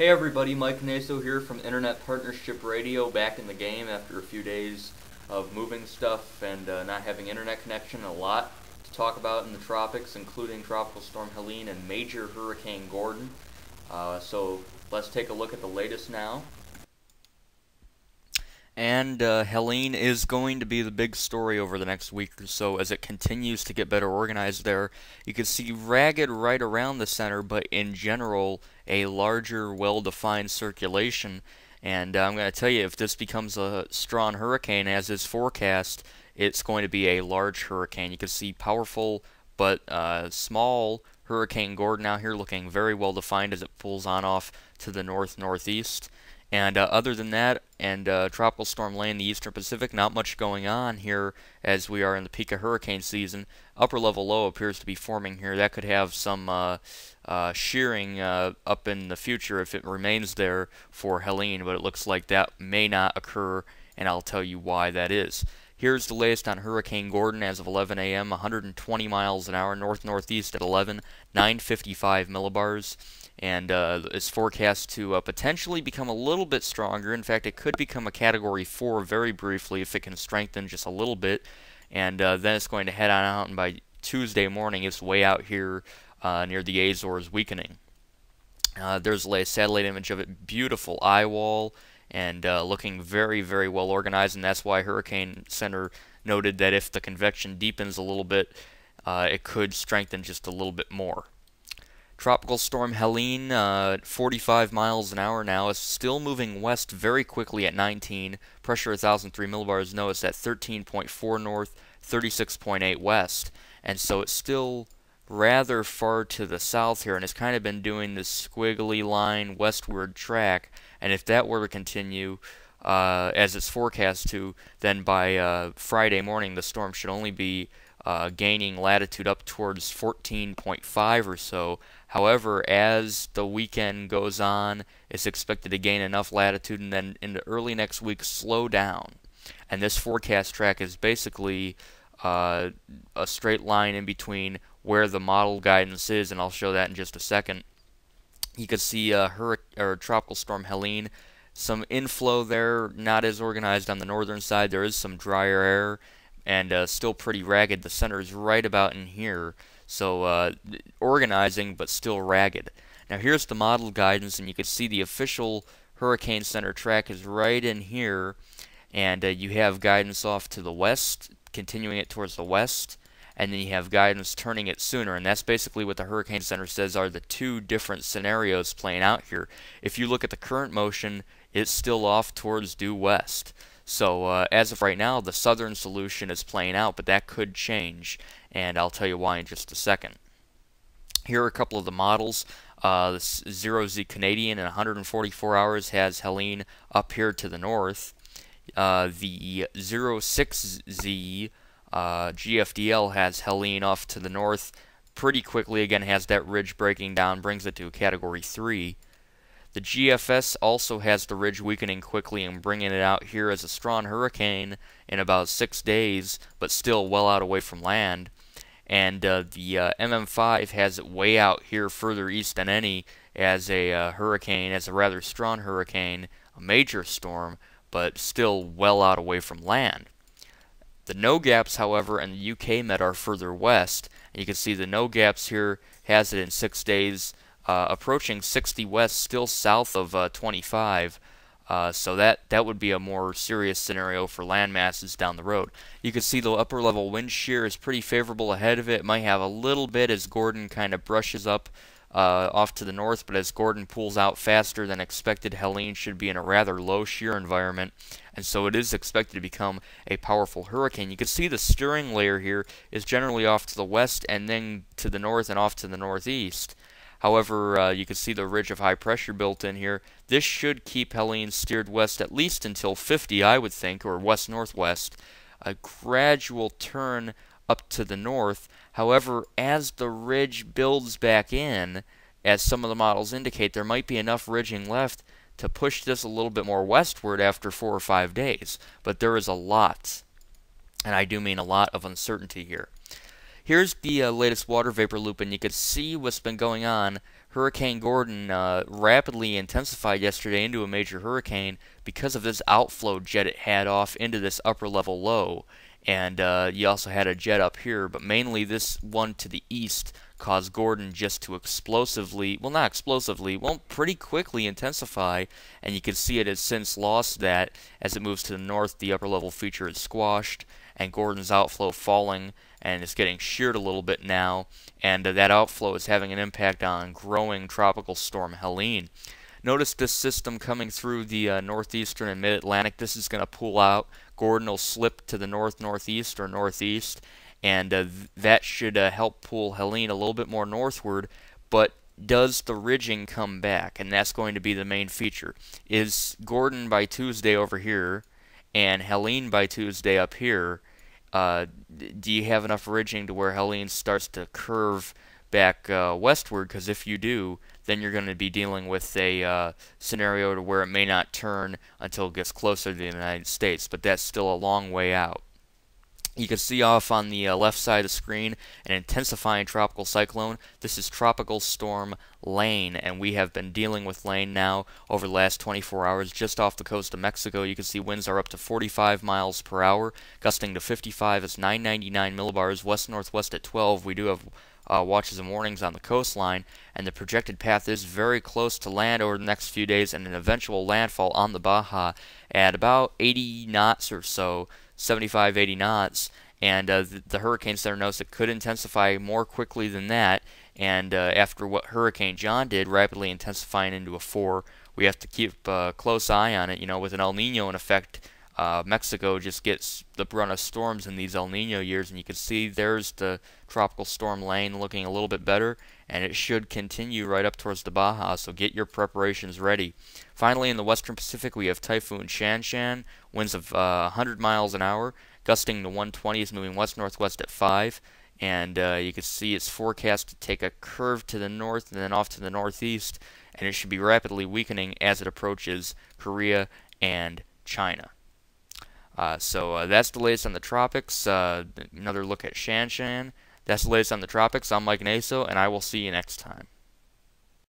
Hey everybody, Mike Naso here from Internet Partnership Radio, back in the game after a few days of moving stuff and not having internet connection. A lot to talk about in the tropics, including Tropical Storm Helene and Major Hurricane Gordon. So let's take a look at the latest now. And Helene is going to be the big story over the next week or so as it continues to get better organized there. You can see ragged right around the center, but in general, a larger, well-defined circulation. And I'm going to tell you, if this becomes a strong hurricane, as is forecast, it's going to be a large hurricane. You can see powerful but small Hurricane Gordon out here looking very well-defined as it pulls on off to the north-northeast. And other than that, and Tropical Storm Lane, the Eastern Pacific, not much going on here as we are in the peak of hurricane season. Upper level low appears to be forming here. That could have some shearing up in the future if it remains there for Helene, but it looks like that may not occur, and I'll tell you why that is. Here's the latest on Hurricane Gordon as of 11 a.m., 120 miles an hour, north-northeast at 11, 955 millibars. And is forecast to potentially become a little bit stronger. In fact, it could become a Category 4 very briefly if it can strengthen just a little bit. And then it's going to head on out, and by Tuesday morning, it's way out here near the Azores, weakening. There's a satellite image of it, beautiful eye wall, and looking very, very well organized. And that's why Hurricane Center noted that if the convection deepens a little bit, it could strengthen just a little bit more. Tropical Storm Helene, 45 miles an hour now, is still moving west very quickly at 19. Pressure 1,003 millibars. Notice at 13.4 north, 36.8 west. And so it's still rather far to the south here, and it's kind of been doing this squiggly line westward track. And if that were to continue, as it's forecast to, then by Friday morning, the storm should only be gaining latitude up towards 14.5 or so. However, as the weekend goes on, it's expected to gain enough latitude and then into early next week slow down. And this forecast track is basically a straight line in between where the model guidance is, and I'll show that in just a second. You can see Tropical Storm Helene, some inflow there, not as organized on the northern side. There is some drier air, and still pretty ragged. The center is right about in here, so organizing but still ragged. Now here's the model guidance, and you can see the official Hurricane Center track is right in here, and you have guidance off to the west, continuing it towards the west, and then you have guidance turning it sooner, and that's basically what the Hurricane Center says are the two different scenarios playing out here. If you look at the current motion, it's still off towards due west. So as of right now, the southern solution is playing out, but that could change, and I'll tell you why in just a second. Here are a couple of the models. The 0Z Canadian in 144 hours has Helene up here to the north. The 06Z GFDL has Helene off to the north pretty quickly. Again, has that ridge breaking down, brings it to a Category 3. The GFS also has the ridge weakening quickly and bringing it out here as a strong hurricane in about 6 days, but still well out away from land. And the MM5 has it way out here further east than any as a hurricane, as a rather strong hurricane, a major storm, but still well out away from land. The no gaps, however, and the UK Met are further west, and you can see the no gaps here has it in 6 days. Approaching 60 west, still south of 25, so that would be a more serious scenario for land masses down the road. You can see the upper level wind shear is pretty favorable ahead of it. It might have a little bit as Gordon kind of brushes up off to the north, but as Gordon pulls out faster than expected, Helene should be in a rather low shear environment, and so it is expected to become a powerful hurricane. You can see the steering layer here is generally off to the west and then to the north and off to the northeast. However, you can see the ridge of high pressure built in here. This should keep Helene steered west at least until 50, I would think, or west-northwest. A gradual turn up to the north. However, as the ridge builds back in, as some of the models indicate, there might be enough ridging left to push this a little bit more westward after 4 or 5 days. But there is a lot, and I do mean a lot, of uncertainty here. Here's the latest water vapor loop, and you can see what's been going on. Hurricane Gordon rapidly intensified yesterday into a major hurricane because of this outflow jet it had off into this upper level low. And you also had a jet up here, but mainly this one to the east caused Gordon just to explosively, well, not explosively, well, pretty quickly intensify, and you can see it has since lost that. As it moves to the north, the upper level feature is squashed, and Gordon's outflow falling, and it's getting sheared a little bit now, and that outflow is having an impact on growing tropical storm Helene. Notice this system coming through the northeastern and mid-Atlantic. This is going to pull out. Gordon will slip to the north-northeast or northeast, and that should help pull Helene a little bit more northward. But does the ridging come back? And that's going to be the main feature. Is Gordon by Tuesday over here and Helene by Tuesday up here? Do you have enough ridging to where Helene starts to curve back westward? Because if you do, then you're going to be dealing with a scenario to where it may not turn until it gets closer to the United States, but that's still a long way out. You can see off on the left side of the screen an intensifying tropical cyclone. This is Tropical Storm Lane, and we have been dealing with Lane now over the last 24 hours just off the coast of Mexico. You can see winds are up to 45 miles per hour, gusting to 55. It's 999 millibars, west-northwest at 12. We do have watches and warnings on the coastline, and the projected path is very close to land over the next few days, and an eventual landfall on the Baja at about 80 knots or so, 75, 80 knots, and the Hurricane Center knows it could intensify more quickly than that, and after what Hurricane John did, rapidly intensifying into a 4, we have to keep a close eye on it. You know, with an El Nino in effect, Mexico just gets the brunt of storms in these El Nino years, and you can see there's the tropical storm Lane looking a little bit better, and it should continue right up towards the Baja, so get your preparations ready. Finally, in the western Pacific, we have Typhoon Shanshan, winds of 100 miles an hour, gusting to 120, is moving west-northwest at 5, and you can see it's forecast to take a curve to the north and then off to the northeast, and it should be rapidly weakening as it approaches Korea and China. So that's the latest on the tropics. Another look at Shanshan. That's the latest on the tropics. I'm Mike Naso, and I will see you next time.